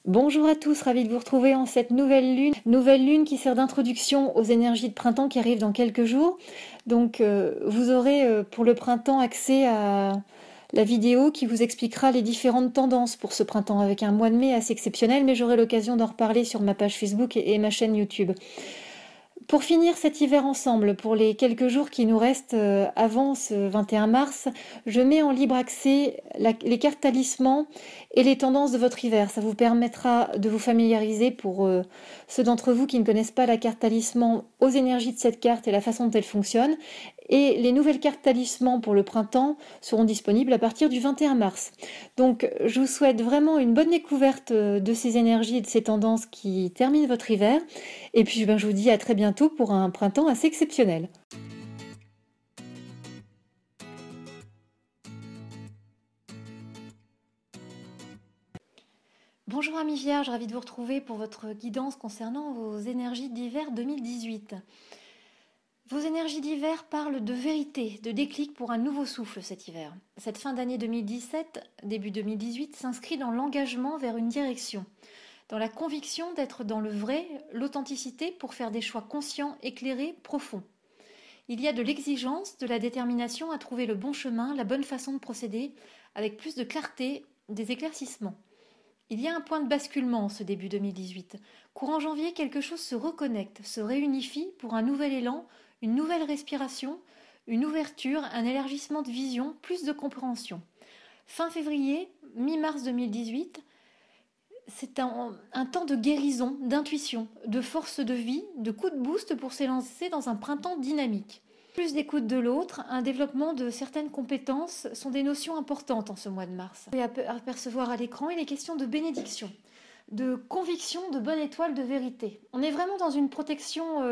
Bonjour à tous, ravi de vous retrouver en cette nouvelle lune qui sert d'introduction aux énergies de printemps qui arrivent dans quelques jours. Donc vous aurez pour le printemps accès à la vidéo qui vous expliquera les différentes tendances pour ce printemps avec un mois de mai assez exceptionnel, mais j'aurai l'occasion d'en reparler sur ma page Facebook et ma chaîne YouTube. Pour finir cet hiver ensemble, pour les quelques jours qui nous restent avant ce 21 mars, je mets en libre accès les cartes talismans et les tendances de votre hiver. Ça vous permettra de vous familiariser pour ceux d'entre vous qui ne connaissent pas la carte talisman aux énergies de cette carte et la façon dont elle fonctionne. Et les nouvelles cartes talismans pour le printemps seront disponibles à partir du 21 mars. Donc je vous souhaite vraiment une bonne découverte de ces énergies et de ces tendances qui terminent votre hiver. Et puis je vous dis à très bientôt pour un printemps assez exceptionnel. Bonjour amis Vierges, ravi de vous retrouver pour votre guidance concernant vos énergies d'hiver 2018. Vos énergies d'hiver parlent de vérité, de déclic pour un nouveau souffle cet hiver. Cette fin d'année 2017, début 2018, s'inscrit dans l'engagement vers une direction, dans la conviction d'être dans le vrai, l'authenticité pour faire des choix conscients, éclairés, profonds. Il y a de l'exigence, de la détermination à trouver le bon chemin, la bonne façon de procéder, avec plus de clarté, des éclaircissements. Il y a un point de basculement en ce début 2018. Courant janvier, quelque chose se reconnecte, se réunifie pour un nouvel élan, une nouvelle respiration, une ouverture, un élargissement de vision, plus de compréhension. Fin février, mi-mars 2018, c'est un temps de guérison, d'intuition, de force de vie, de coup de boost pour s'élancer dans un printemps dynamique. Plus d'écoute de l'autre, un développement de certaines compétences sont des notions importantes en ce mois de mars. Vous pouvez apercevoir à l'écran, il est question de bénédiction, de conviction, de bonne étoile, de vérité. On est vraiment dans une protection,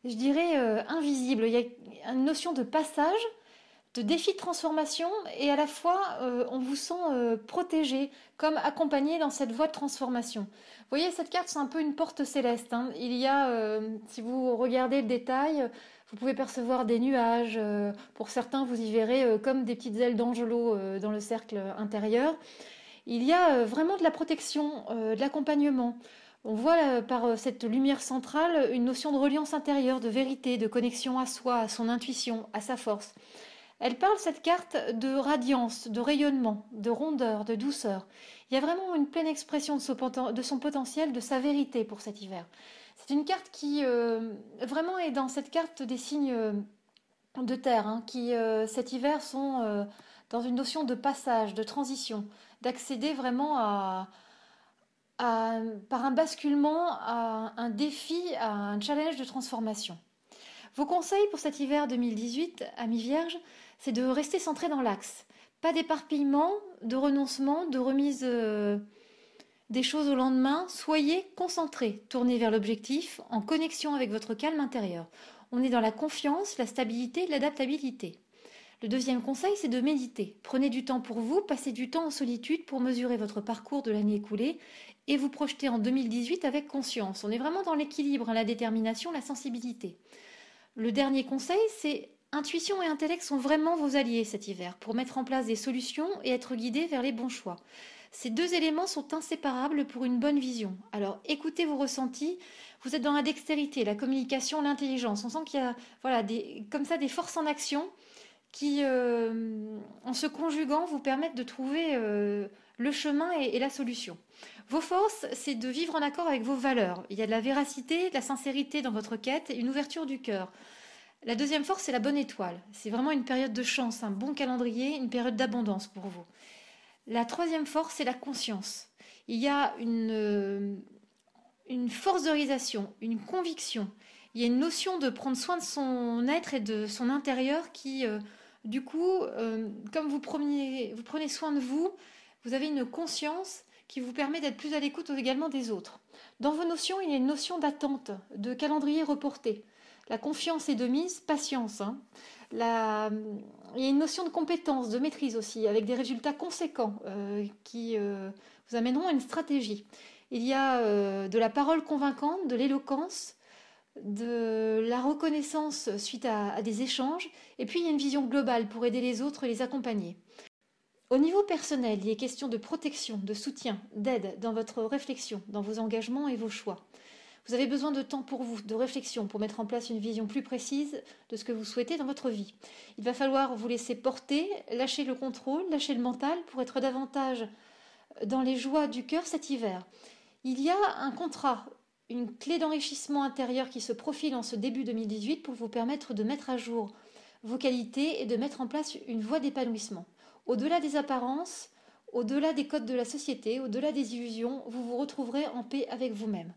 je dirais, invisible. Il y a une notion de passage, de défi de transformation et à la fois on vous sent protégé, comme accompagné dans cette voie de transformation. Vous voyez, cette carte c'est un peu une porte céleste, hein. Il y a, si vous regardez le détail, vous pouvez percevoir des nuages. Pour certains, vous y verrez comme des petites ailes d'angelot dans le cercle intérieur. Il y a vraiment de la protection, de l'accompagnement. On voit par cette lumière centrale une notion de reliance intérieure, de vérité, de connexion à soi, à son intuition, à sa force. Elle parle, cette carte, de radiance, de rayonnement, de rondeur, de douceur. Il y a vraiment une pleine expression de son potentiel, de sa vérité pour cet hiver. C'est une carte qui vraiment est dans cette carte des signes de terre, hein, qui cet hiver sont dans une notion de passage, de transition, d'accéder vraiment à, par un basculement, à un défi, à un challenge de transformation. Vos conseils pour cet hiver 2018, amis vierges, c'est de rester centré dans l'axe. Pas d'éparpillement, de renoncement, de remise des choses au lendemain. Soyez concentrés, tournez vers l'objectif, en connexion avec votre calme intérieur. On est dans la confiance, la stabilité, l'adaptabilité. Le deuxième conseil, c'est de méditer. Prenez du temps pour vous, passez du temps en solitude pour mesurer votre parcours de l'année écoulée et vous projeter en 2018 avec conscience. On est vraiment dans l'équilibre, la détermination, la sensibilité. Le dernier conseil, c'est intuition et intellect sont vraiment vos alliés cet hiver pour mettre en place des solutions et être guidés vers les bons choix. Ces deux éléments sont inséparables pour une bonne vision. Alors écoutez vos ressentis, vous êtes dans la dextérité, la communication, l'intelligence. On sent qu'il y a voilà, comme ça des forces en action qui, en se conjuguant, vous permettent de trouver le chemin et la solution. Vos forces, c'est de vivre en accord avec vos valeurs. Il y a de la véracité, de la sincérité dans votre quête et une ouverture du cœur. La deuxième force, c'est la bonne étoile. C'est vraiment une période de chance, un bon calendrier, une période d'abondance pour vous. La troisième force, c'est la conscience. Il y a une force de réalisation, une conviction. Il y a une notion de prendre soin de son être et de son intérieur qui, du coup, comme vous prenez soin de vous, vous avez une conscience qui vous permet d'être plus à l'écoute également des autres. Dans vos notions, il y a une notion d'attente, de calendrier reporté. La confiance est de mise, patience, hein. Il y a une notion de compétence, de maîtrise aussi, avec des résultats conséquents qui vous amèneront à une stratégie. Il y a de la parole convaincante, de l'éloquence, de la reconnaissance suite à des échanges, et puis il y a une vision globale pour aider les autres et les accompagner. Au niveau personnel, il est question de protection, de soutien, d'aide dans votre réflexion, dans vos engagements et vos choix. Vous avez besoin de temps pour vous, de réflexion, pour mettre en place une vision plus précise de ce que vous souhaitez dans votre vie. Il va falloir vous laisser porter, lâcher le contrôle, lâcher le mental pour être davantage dans les joies du cœur cet hiver. Il y a un contrat, une clé d'enrichissement intérieur qui se profile en ce début 2018 pour vous permettre de mettre à jour vos qualités et de mettre en place une voie d'épanouissement. Au-delà des apparences, au-delà des codes de la société, au-delà des illusions, vous vous retrouverez en paix avec vous-même.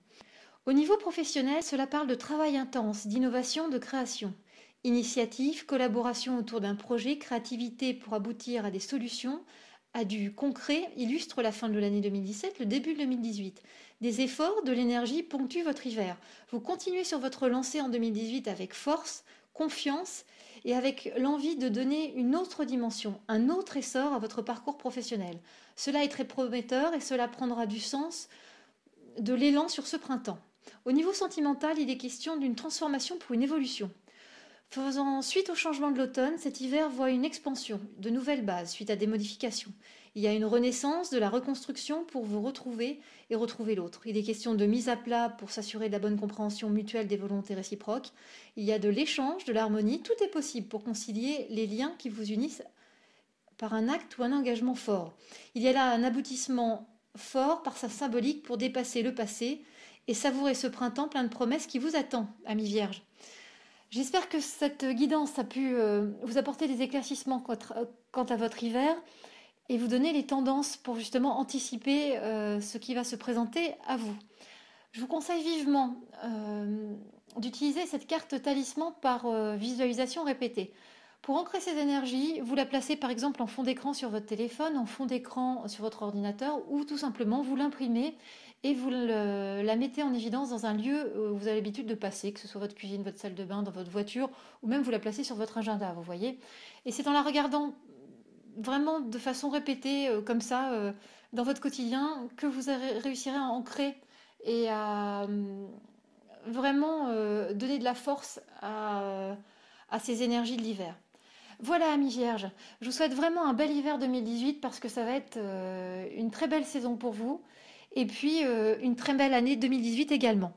Au niveau professionnel, cela parle de travail intense, d'innovation, de création. Initiative, collaboration autour d'un projet, créativité pour aboutir à des solutions, à du concret, illustre la fin de l'année 2017, le début de 2018. Des efforts, de l'énergie ponctuent votre hiver. Vous continuez sur votre lancée en 2018 avec force, confiance et avec l'envie de donner une autre dimension, un autre essor à votre parcours professionnel. Cela est très prometteur et cela prendra du sens, de l'élan sur ce printemps. Au niveau sentimental, il est question d'une transformation pour une évolution. Faisant suite au changement de l'automne, cet hiver voit une expansion, de nouvelles bases suite à des modifications. Il y a une renaissance, de la reconstruction pour vous retrouver et retrouver l'autre. Il est question de mise à plat pour s'assurer de la bonne compréhension mutuelle des volontés réciproques. Il y a de l'échange, de l'harmonie. Tout est possible pour concilier les liens qui vous unissent par un acte ou un engagement fort. Il y a là un aboutissement fort par sa symbolique pour dépasser le passé et savourer ce printemps plein de promesses qui vous attend, amis vierges. J'espère que cette guidance a pu vous apporter des éclaircissements quant à votre hiver et vous donner les tendances pour justement anticiper ce qui va se présenter à vous. Je vous conseille vivement d'utiliser cette carte talisman par visualisation répétée. Pour ancrer ces énergies, vous la placez par exemple en fond d'écran sur votre téléphone, en fond d'écran sur votre ordinateur ou tout simplement vous l'imprimez et vous la mettez en évidence dans un lieu où vous avez l'habitude de passer, que ce soit votre cuisine, votre salle de bain, dans votre voiture ou même vous la placez sur votre agenda, vous voyez. Et c'est en la regardant vraiment de façon répétée comme ça dans votre quotidien que vous réussirez à ancrer et à vraiment donner de la force à ces énergies de l'hiver. Voilà, amis vierges, je vous souhaite vraiment un bel hiver 2018 parce que ça va être une très belle saison pour vous et puis une très belle année 2018 également.